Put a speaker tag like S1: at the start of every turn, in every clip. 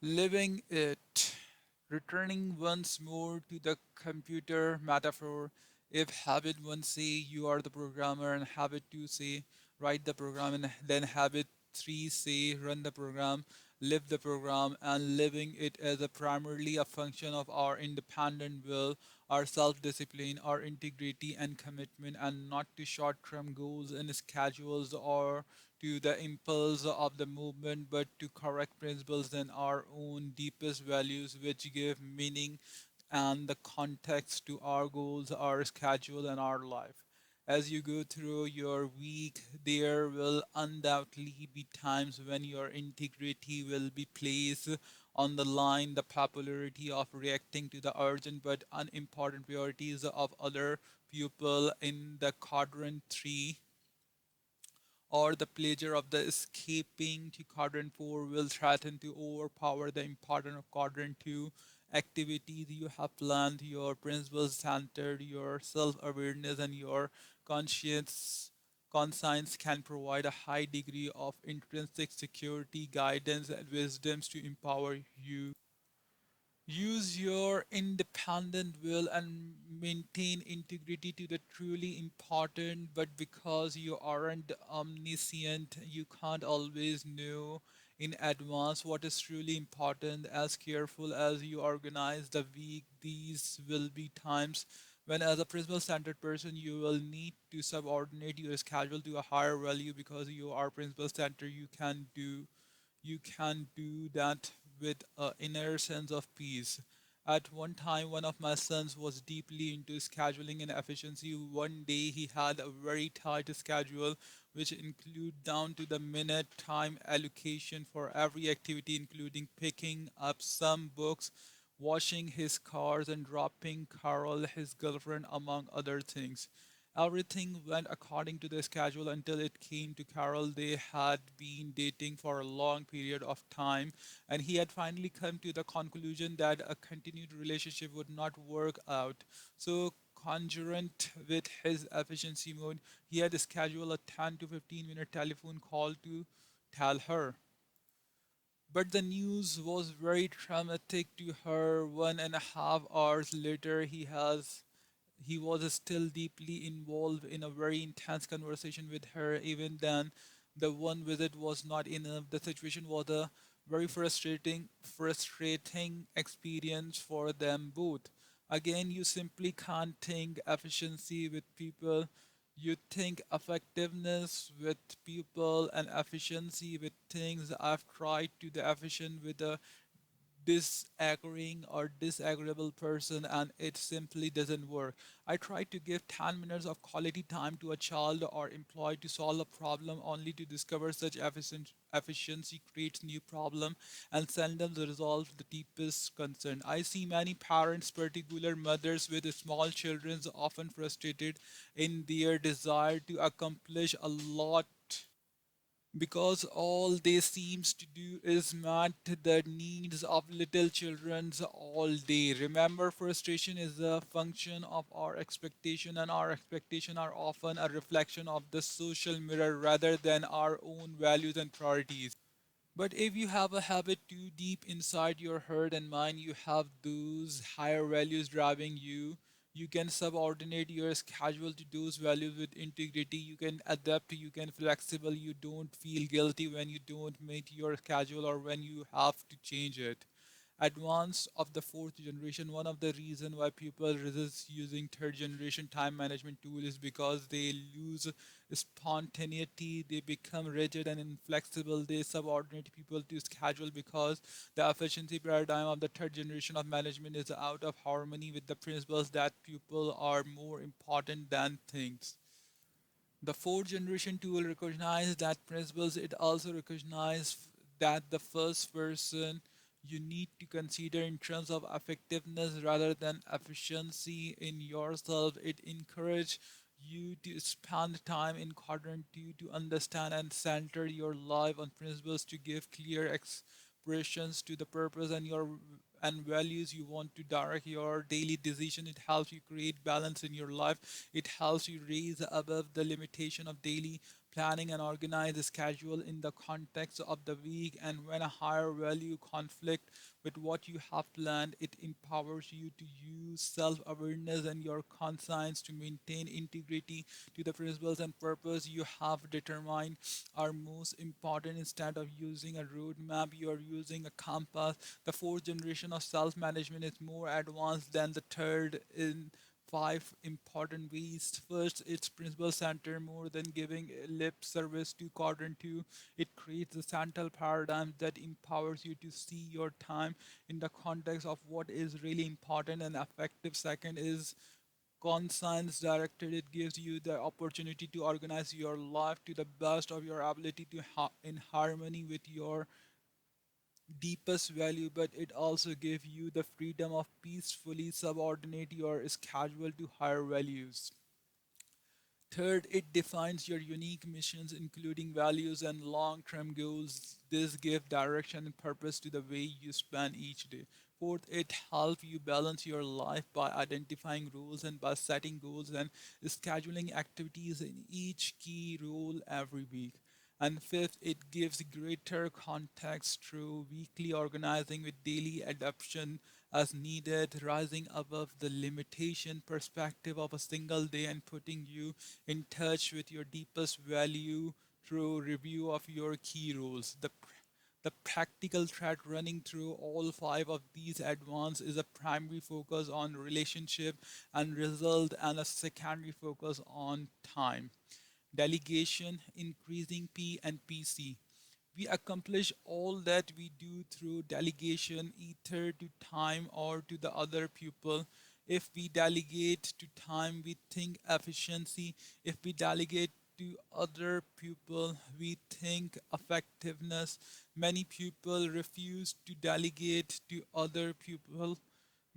S1: Living it, returning once more to the computer metaphor. If habit one say you are the programmer, and habit two say write the program, and then habit three say run the program, live the program, and living it as a primarily a function of our independent will, our self-discipline, our integrity and commitment, and not to short-term goals and schedules or to the impulse of the movement, but to correct principles and our own deepest values, which give meaning and the context to our goals, our schedule, and our life. As you go through your week, there will undoubtedly be times when your integrity will be placed on the line, the popularity of reacting to the urgent but unimportant priorities of other people in the quadrant 3, or the pleasure of the escaping to quadrant 4 will threaten to overpower the importance of quadrant 2 activities you have planned. Your principles centered, your self-awareness, and your conscience conscience can provide a high degree of intrinsic security, guidance, and wisdoms to empower you. Use your independent will and maintain integrity to the truly important, but because you aren't omniscient, you can't always know in advance what is truly important. As careful as you organize the week, these will be times when, as a principle centered person, you will need to subordinate your schedule to a higher value because you are principle centered. You can do that with an inner sense of peace. At one time, one of my sons was deeply into scheduling and efficiency. One day, he had a very tight schedule, which include down to the minute time allocation for every activity, including picking up some books, washing his cars, and dropping Carol, his girlfriend, among other things. Everything went according to the schedule until it came to Carol. They had been dating for a long period of time, and he had finally come to the conclusion that a continued relationship would not work out. So, concurrent with his efficiency mode, he had scheduled a 10 to 15-minute telephone call to tell her. But the news was very traumatic to her. 1.5 hours later, he was still deeply involved in a very intense conversation with her. Even then, the one visit was not enough. The situation was a very frustrating experience for them both. Again, you simply can't think efficiency with people. You think effectiveness with people and efficiency with things. I've tried to the efficient with the disagreeing or disagreeable person, and it simply doesn't work. I try to give 10 minutes of quality time to a child or employee to solve a problem only to discover such efficiency creates new problem and seldom resolve the deepest concern. I see many parents, particular mothers with small children, often frustrated in their desire to accomplish a lot because all they seems to do is meet the needs of little children's all day. Remember, frustration is a function of our expectation, and our expectation are often a reflection of the social mirror rather than our own values and priorities. But if you have a habit too deep inside your heart and mind, you have those higher values driving you. You can subordinate your schedule to those values with integrity. You can adapt, you can flexible. You don't feel guilty when you don't meet your schedule or when you have to change it. Advance of the fourth generation, one of the reason why people resist using third generation time management tool is because they lose spontaneity. They become rigid and inflexible. They subordinate people to schedule because the efficiency paradigm of the third generation of management is out of harmony with the principles that people are more important than things. The fourth generation tool recognizes that principles. It also recognizes that the first person you need to consider in terms of effectiveness rather than efficiency in yourself. It encourages you to spend time in quadrant two to understand and center your life on principles to give clear expressions to the purpose and values you want to direct your daily decision. It helps you create balance in your life. It helps you raise above the limitation of daily planning and organize the schedule in the context of the week, and when a higher value conflict with what you have planned, it empowers you to use self-awareness and your conscience to maintain integrity to the principles and purpose you have determined are most important. Instead of using a roadmap, you are using a compass. The fourth generation of self-management is more advanced than the third in five important ways. First, its principle center more than giving lip service to quadrant two. It creates a central paradigm that empowers you to see your time in the context of what is really important and effective. Second is conscience directed. It gives you the opportunity to organize your life to the best of your ability to in harmony with your deepest value, but it also gives you the freedom of peacefully subordinate your schedule to higher values. Third, it defines your unique missions, including values and long term goals. This gives direction and purpose to the way you spend each day. Fourth, it helps you balance your life by identifying rules and by setting goals and scheduling activities in each key role every week. And fifth, it gives greater context through weekly organizing with daily adaptation as needed, rising above the limitation perspective of a single day and putting you in touch with your deepest value through review of your key roles. The practical thread running through all five of these advances is a primary focus on relationship and result and a secondary focus on time. Delegation, increasing P and PC. We accomplish all that we do through delegation, either to time or to the other pupil. If we delegate to time, we think efficiency. If we delegate to other people, we think effectiveness. Many people refuse to delegate to other people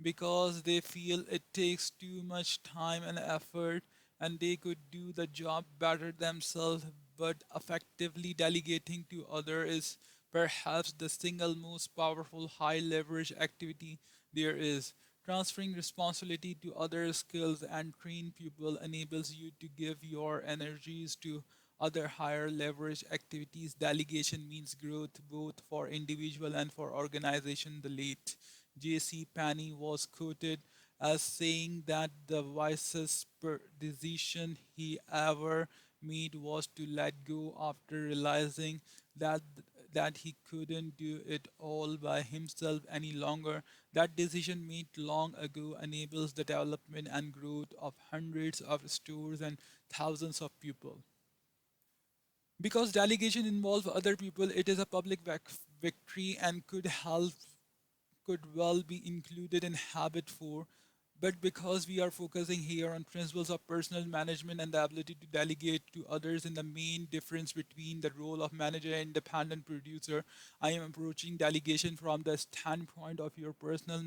S1: because they feel it takes too much time and effort and they could do the job better themselves, but effectively delegating to others is perhaps the single most powerful high leverage activity there is. Transferring responsibility to other skills and train people enables you to give your energies to other higher leverage activities. Delegation means growth both for individual and for organization. The late J.C. Penney was quoted as saying that the wisest decision he ever made was to let go after realizing that he couldn't do it all by himself any longer. That decision made long ago enables the development and growth of hundreds of stores and thousands of people. Because delegation involves other people, it is a public victory and could well be included in habit 4, but because we are focusing here on principles of personal management and the ability to delegate to others in the main difference between the role of manager and independent producer, I am approaching delegation from the standpoint of your personal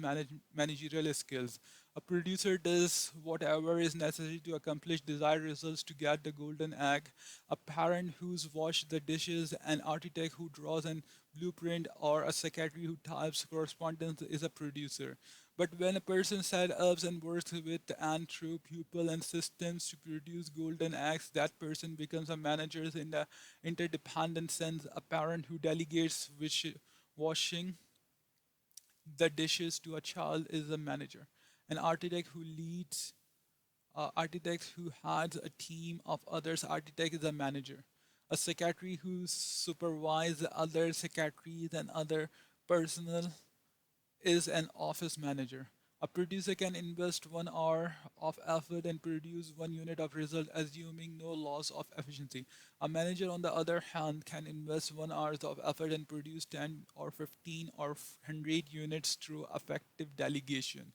S1: managerial skills. A producer does whatever is necessary to accomplish desired results to get the golden egg. A parent who's washed the dishes, an architect who draws an blueprint, or a secretary who types correspondence is a producer. But when a person set up and works with and through people and systems to produce golden eggs, that person becomes a manager in the interdependent sense. A parent who delegates washing the dishes to a child is a manager. An architect who has a team of others, architect is a manager. A secretary who supervises other secretaries and other personnel is an office manager. A producer can invest 1 hour of effort and produce 1 unit of result, assuming no loss of efficiency. A manager, on the other hand, can invest 1 hour of effort and produce 10 or 15 or 100 units through effective delegation.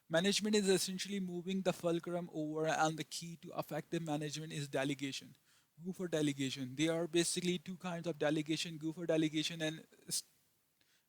S1: Management is essentially moving the fulcrum over, and the key to effective management is delegation. Go for delegation. There are basically two kinds of delegation: go for delegation and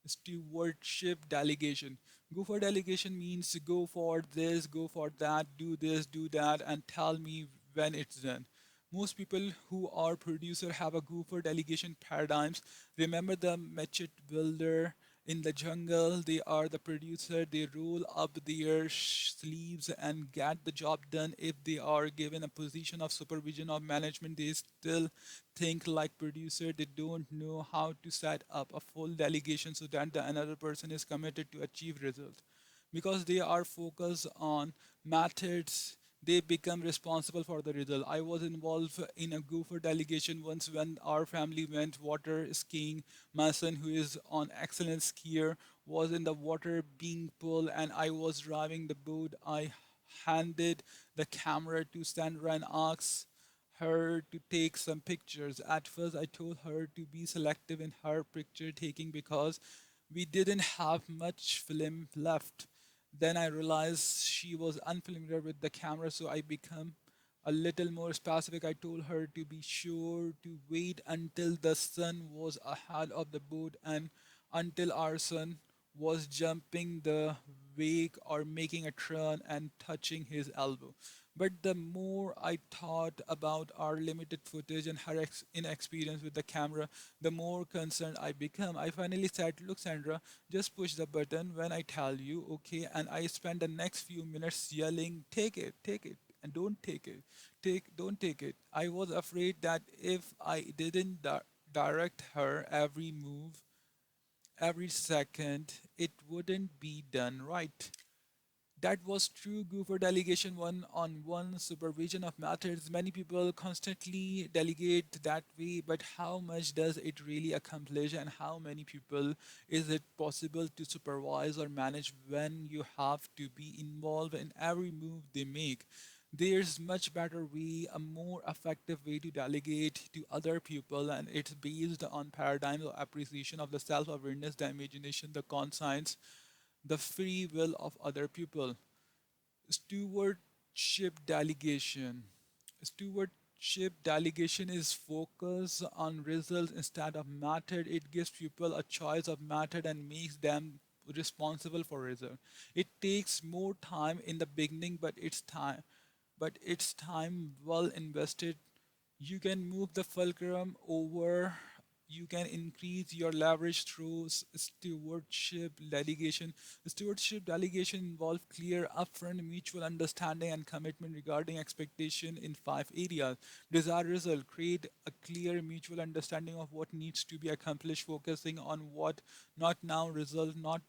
S1: stewardship delegation. Go for delegation means go for this, go for that, do this, do that, and tell me when it's done. Most people who are producer have a go for delegation paradigms. Remember the Machete builder. in the jungle. They are the producer. They roll up their sleeves and get the job done. If they are given a position of supervision or management, they still think like producer. They don't know how to set up a full delegation so that the another person is committed to achieve results. Because they are focused on methods, they become responsible for the result. I was involved in a gopher delegation once when our family went water skiing. My son, who is an excellent skier, was in the water being pulled, and I was driving the boat. I handed the camera to Sandra and asked her to take some pictures. At first, I told her to be selective in her picture taking because we didn't have much film left. Then I realized she was unfamiliar with the camera, so I became a little more specific. I told her to be sure to wait until the sun was ahead of the boat and until our son was jumping the wake or making a turn and touching his elbow. But the more I thought about our limited footage and her inexperience with the camera, the more concerned I became. I finally said, "Look, Sandra, just push the button when I tell you, okay?" And I spent the next few minutes yelling, take it, and don't take it. Don't take it. I was afraid that if I didn't direct her every move, every second, it wouldn't be done right. That was true Gooper delegation one-on-one supervision of methods. Many people constantly delegate that way, but how much does it really accomplish, and how many people is it possible to supervise or manage when you have to be involved in every move they make? There's much better way, a more effective way to delegate to other people, and it's based on paradigms of appreciation of the self-awareness, the imagination, the conscience, the free will of other people. Stewardship delegation. Stewardship delegation is focus on results instead of method. It gives people a choice of method and makes them responsible for result. It takes more time in the beginning, but it's time well invested. You can move the fulcrum over. You can increase your leverage through stewardship delegation. Stewardship delegation involves clear, upfront, mutual understanding and commitment regarding expectation in five areas. Desired result: create a clear mutual understanding of what needs to be accomplished, focusing on what, not now, result, not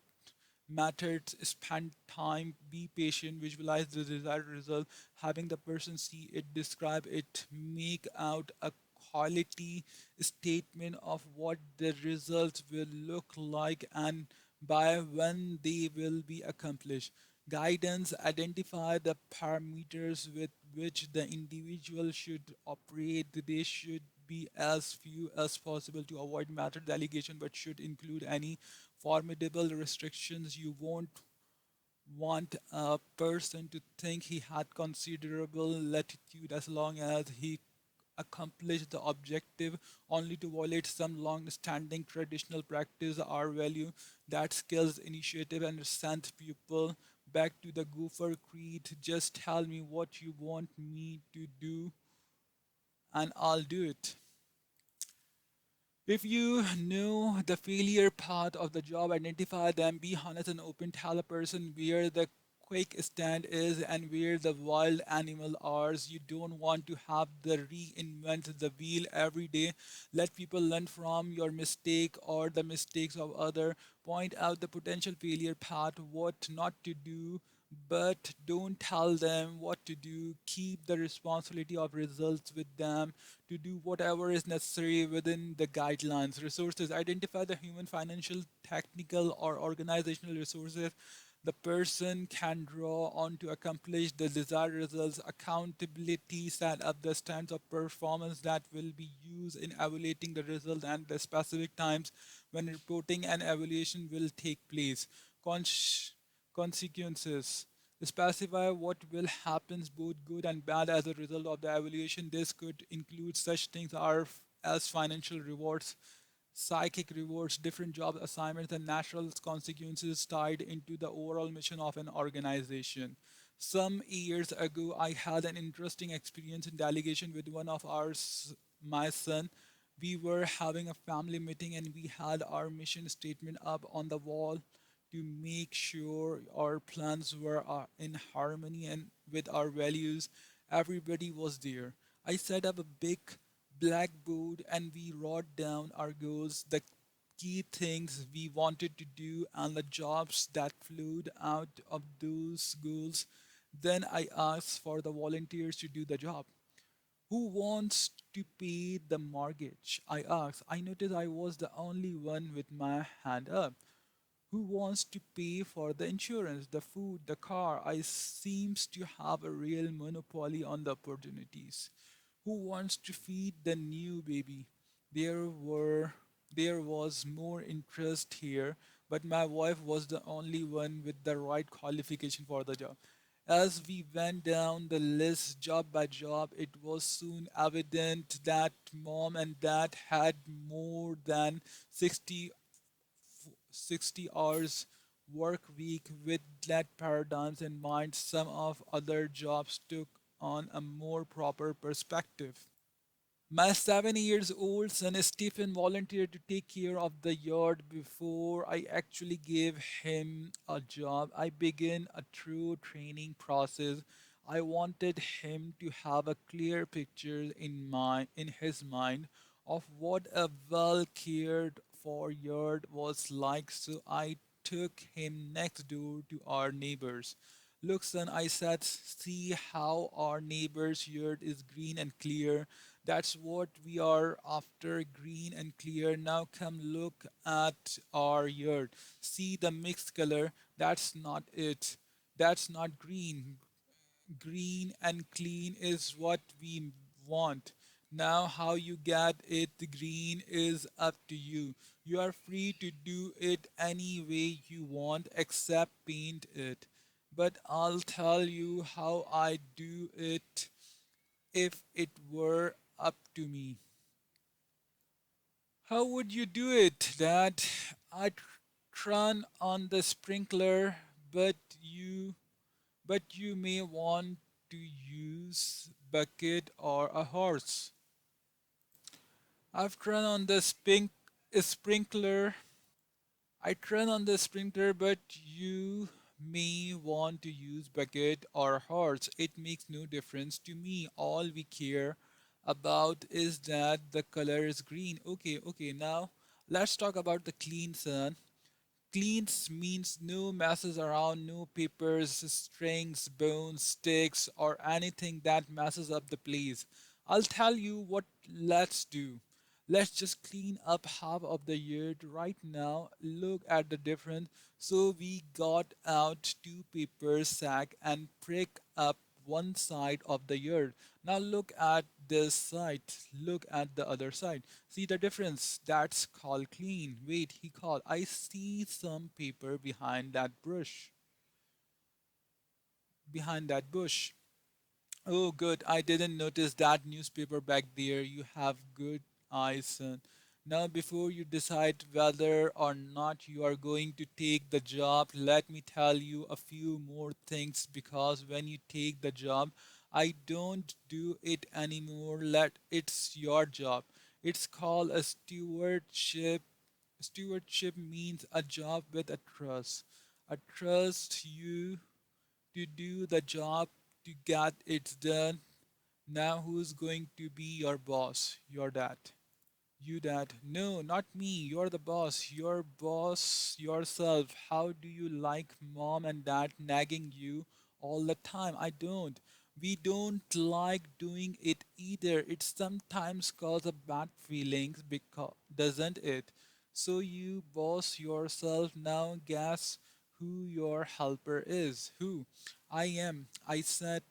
S1: methods. Spend time, be patient, visualize the desired result, having the person see it, describe it, make out a quality statement of what the results will look like and by when they will be accomplished. Guidance: identify the parameters with which the individual should operate. They should be as few as possible to avoid method delegation, but should include any formidable restrictions. You won't want a person to think he had considerable latitude as long as he accomplished the objective, only to violate some long-standing traditional practice or value that skills initiative and send people back to the gopher creed. Just tell me what you want me to do and I'll do it. If you know the failure part of the job, identify them, be honest and open, tell a person where the quick stand is and where the wild animal are. You don't want to have the reinvent the wheel every day. Let people learn from your mistake or the mistakes of other. Point out the potential failure path, what not to do, but don't tell them what to do. Keep the responsibility of results with them to do whatever is necessary within the guidelines. Resources: identify the human, financial, technical, or organizational resources the person can draw on to accomplish the desired results. Accountability: set up the standards of performance that will be used in evaluating the result and the specific times when reporting and evaluation will take place. Cons- Consequences: specify what will happen, both good and bad, as a result of the evaluation. This could include such things as financial rewards, psychic rewards, different job assignments, and natural consequences tied into the overall mission of an organization. Some years ago, I had an interesting experience in delegation with one of my son. We were having a family meeting and we had our mission statement up on the wall to make sure our plans were in harmony and with our values. Everybody was there. I set up a big blackboard and we wrote down our goals, the key things we wanted to do, and the jobs that flowed out of those goals. Then I asked for the volunteers to do the job. Who wants to pay the mortgage? I asked. I noticed I was the only one with my hand up. Who wants to pay for the insurance, the food, the car? I seems to have a real monopoly on the opportunities. Who wants to feed the new baby? There were there was more interest here, but my wife was the only one with the right qualification for the job. As we went down the list job by job, it was soon evident that mom and dad had more than 60 hours work week. With that paradigms in mind, some of other jobs took on a more proper perspective. My 7 years old son Stephen volunteered to take care of the yard before I actually gave him a job. I began a true training process. I wanted him to have a clear picture in his mind of what a well cared for yard was like, so I took him next door to our neighbors. Look, son, I said, see how our neighbor's yard is green and clear. That's what we are after, green and clear. Now come look at our yard. See the mixed color? That's not it. That's not green. Green and clean is what we want. Now, how you get it green is up to you. You are free to do it any way you want except paint it. But I'll tell you how I do it if it were up to me. How would you do it, Dad? I'd turn on the sprinkler, but you may want to use bucket or a horse. I've turned on the sprinkler. I turn on the sprinkler, but you may want to use bucket or horse. It makes no difference to me. All we care about is that the color is green. Okay, okay. Now let's talk about the clean, son. Cleans means no messes around, no papers, strings, bones, sticks, or anything that messes up the place. I'll tell you what let's do. Let's just clean up half of the yard right now. Look at the difference. So we got out two paper sack and prick up one side of the yard. Now look at this side. Look at the other side. See the difference? That's called clean. Wait, he called. I see some paper behind that bush. Behind that bush. Oh, good. I didn't notice that newspaper back there. You have good eyes, son. Now, before you decide whether or not you are going to take the job, let me tell you a few more things because when you take the job, I don't do it anymore. It's your job. It's called a stewardship. Stewardship means a job with a trust. I trust you to do the job to get it done. Now, who's going to be your boss? Your dad. You, dad. No, not me. You're the boss. Your boss yourself. How do you like mom and dad nagging you all the time? I don't. We don't like doing it either. It sometimes causes bad feelings because doesn't it? So you boss yourself. Now guess who your helper is. Who? I am. I said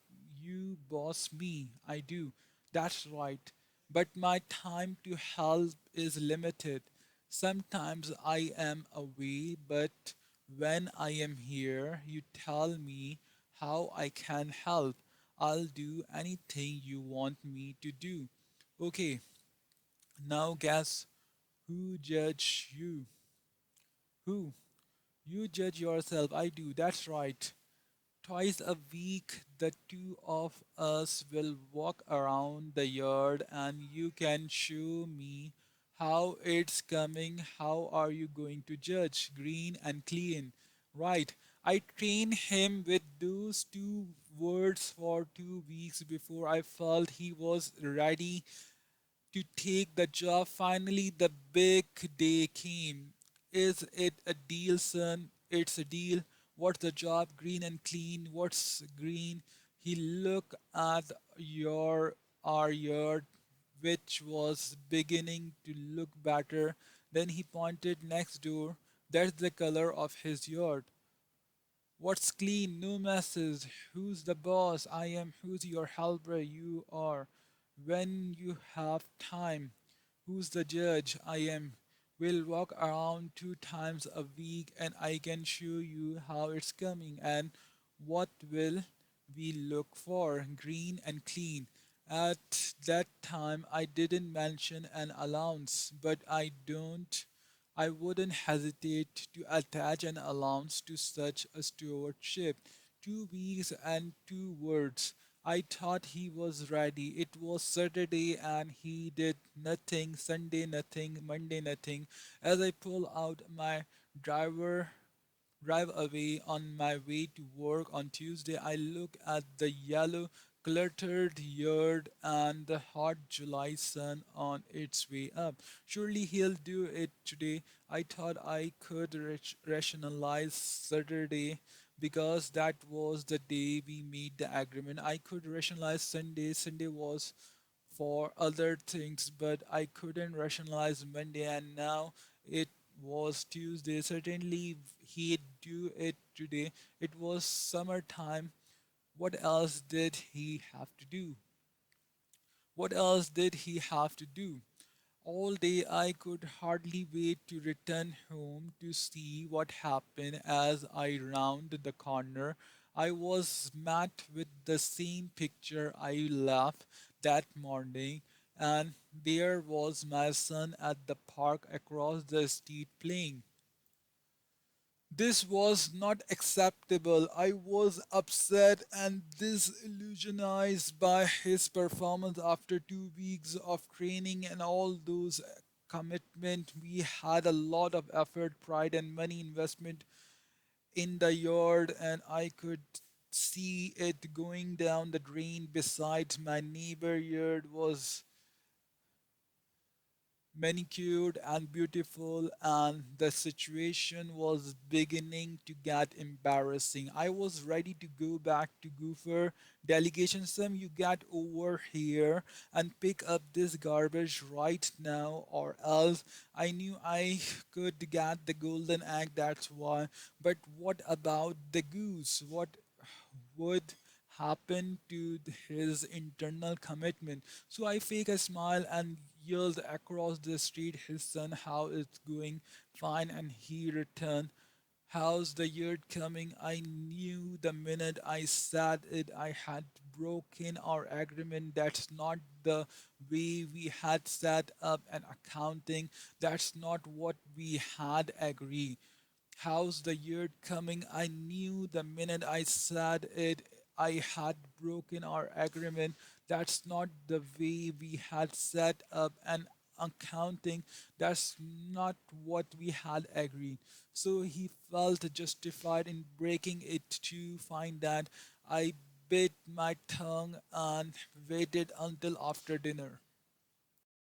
S1: you boss me. I do. That's right, but my time to help is limited. Sometimes I am away, but when I am here, you tell me how I can help. I'll do anything you want me to do. Okay, now guess who judge you? Who? You judge yourself. I do. That's right. Twice a week, the two of us will walk around the yard and you can show me how it's coming. How are you going to judge? Green and clean. Right. I trained him with those two words for 2 weeks before I felt he was ready to take the job. Finally, the big day came. Is it a deal, son? It's a deal. What's the job? Green and clean. What's green? He looked at your our yard, which was beginning to look better. Then he pointed next door. That's the color of his yard. What's clean? No messes. Who's the boss? I am. Who's your helper? You are. When you have time. Who's the judge? I am. We'll walk around 2 times a week and I can show you how it's coming and what will we look for. Green and clean. At that time, I didn't mention an allowance, but I wouldn't hesitate to attach an allowance to such a stewardship. 2 weeks and 2 words. I thought he was ready. It was Saturday and he did nothing. Sunday, nothing. Monday, nothing. As I pull out my driver drive away on my way to work on Tuesday, I look at the yellow, cluttered yard and the hot July sun on its way up. Surely he'll do it today. I thought I could rationalize Saturday because that was the day we made the agreement. I could rationalize Sunday. Sunday was for other things, but I couldn't rationalize Monday, and now it was Tuesday. Certainly, he'd do it today. It was summertime. What else did he have to do? What else did he have to do? All day I could hardly wait to return home to see what happened as I rounded the corner. I was met with the same picture I left that morning, and there was my son at the park across the street playing. This was not acceptable. I was upset and disillusionized by his performance after 2 weeks of training and all those commitment. We had a lot of effort, pride, and money investment in the yard, and I could see it going down the drain. Besides, my neighbor yard was manicured and beautiful, and the situation was beginning to get embarrassing. I was ready to go back to Gopher. Delegation, some you get over here and pick up this garbage right now, or else. I knew I could get the golden egg, that's why. But what about the goose? What would happen to his internal commitment? So I fake a smile and yelled across the street, his son, how it's going? Fine. And he returned, how's the year coming? I knew the minute I said it, I had broken our agreement. That's not the way we had set up an accounting. That's not what we had agreed. How's the year coming? I knew the minute I said it, I had broken our agreement. That's not the way we had set up an accounting. That's not what we had agreed. So he felt justified in breaking it to find that I bit my tongue and waited until after dinner.